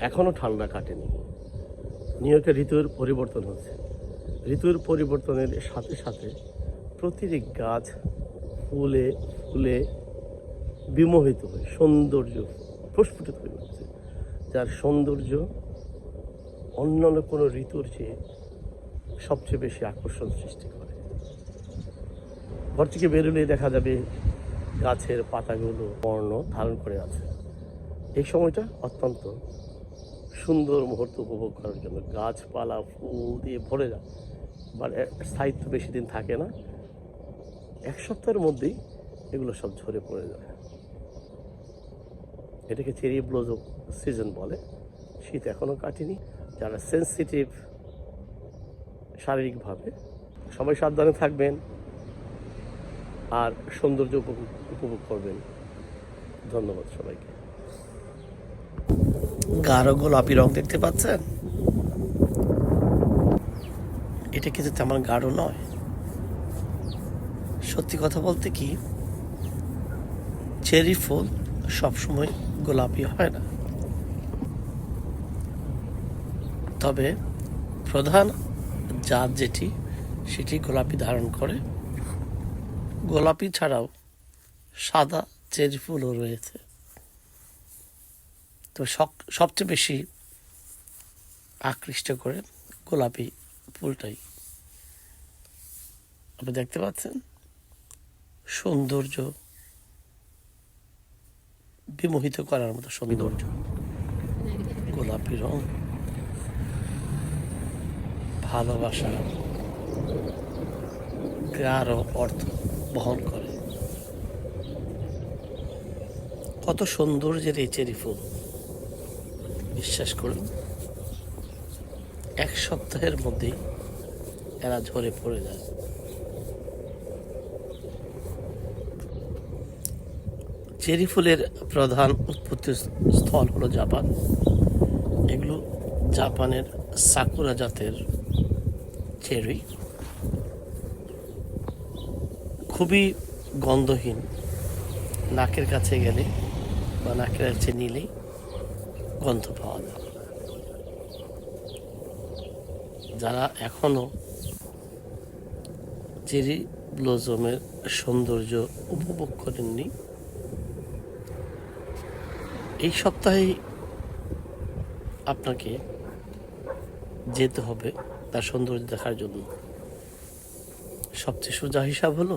এখনও ঠান্ডা কাটেনি। নিউ ইয়র্কে ঋতুর পরিবর্তন হচ্ছে। ঋতুর পরিবর্তনের সাথে সাথে প্রতিটি গাছ ফুলে ফুলে বিমোহিত হয়ে সৌন্দর্য প্রস্ফুটিত হয়ে উঠছে, যার সৌন্দর্য অন্যান্য কোনো ঋতুর চেয়ে সবচেয়ে বেশি আকর্ষণ সৃষ্টি করে। ঘর থেকে বেরোলে দেখা যাবে গাছের পাতাগুলো বর্ণ ধারণ করে আছে। এই সময়টা অত্যন্ত সুন্দর মুহূর্ত উপভোগ করার জন্য। গাছপালা ফুল দিয়ে ভরে যায়, বাট স্থায়িত্ব বেশি দিন থাকে না, এক সপ্তাহের মধ্যেই এগুলো সব ঝরে পড়ে যায়। এটাকে চেরি ব্লসম সিজন বলে। শীত এখনও কাটেনি। যারা সেন্সিটিভ শারীরিকভাবে, সবাই সাবধানে থাকবেন আর সৌন্দর্য উপভোগ করবেন। ধন্যবাদ সবাইকে। গাঢ় গোলাপি রং দেখতে পাচ্ছেন? এটা কিন্তু তেমন গাঢ় নয়। সত্যি কথা বলতে কি, চেরি ফুল সবসময় গোলাপি হয় না, তবে প্রধান জাত যেটি সেটি গোলাপি ধারণ করে। গোলাপি ছাড়াও সাদা চেরি ফুলও রয়েছে। তো সবচেয়ে বেশি আকৃষ্ট করে গোলাপি ফুলটাই। আপনি দেখতে পাচ্ছেন সৌন্দর্য, বিমোহিত করার মতো সৌন্দর্য। গোলাপি রং ভালোবাসা গাঢ় অর্থ বহন করে। কত সৌন্দর্যের এই চেরি ফুল! বিশ্বাস করুন, এক সপ্তাহের মধ্যেই এরা ঝরে পড়ে যায়। চেরি ফুলের প্রধান উৎপত্তি স্থল হলো জাপান। এগুলো জাপানের সাকুরা জাতের চেরি, খুবই গন্ধহীন। নাকের কাছে গেলে বা নাকের কাছে নিলেই গন্ধ পাওয়া যায়। যারা এখনো চেরি ব্লসমের সৌন্দর্য উপভোগ করেননি, এই সপ্তাহে আপনাকে যেতে হবে তার সৌন্দর্য দেখার জন্য। সবচেয়ে সোজা হিসাব হলো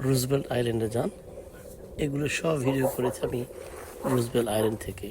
রুজভেল্ট আইল্যান্ডে যান। এগুলো সব ভিডিও করেছি আমি রুজভেল্ট আইল্যান্ড থেকে।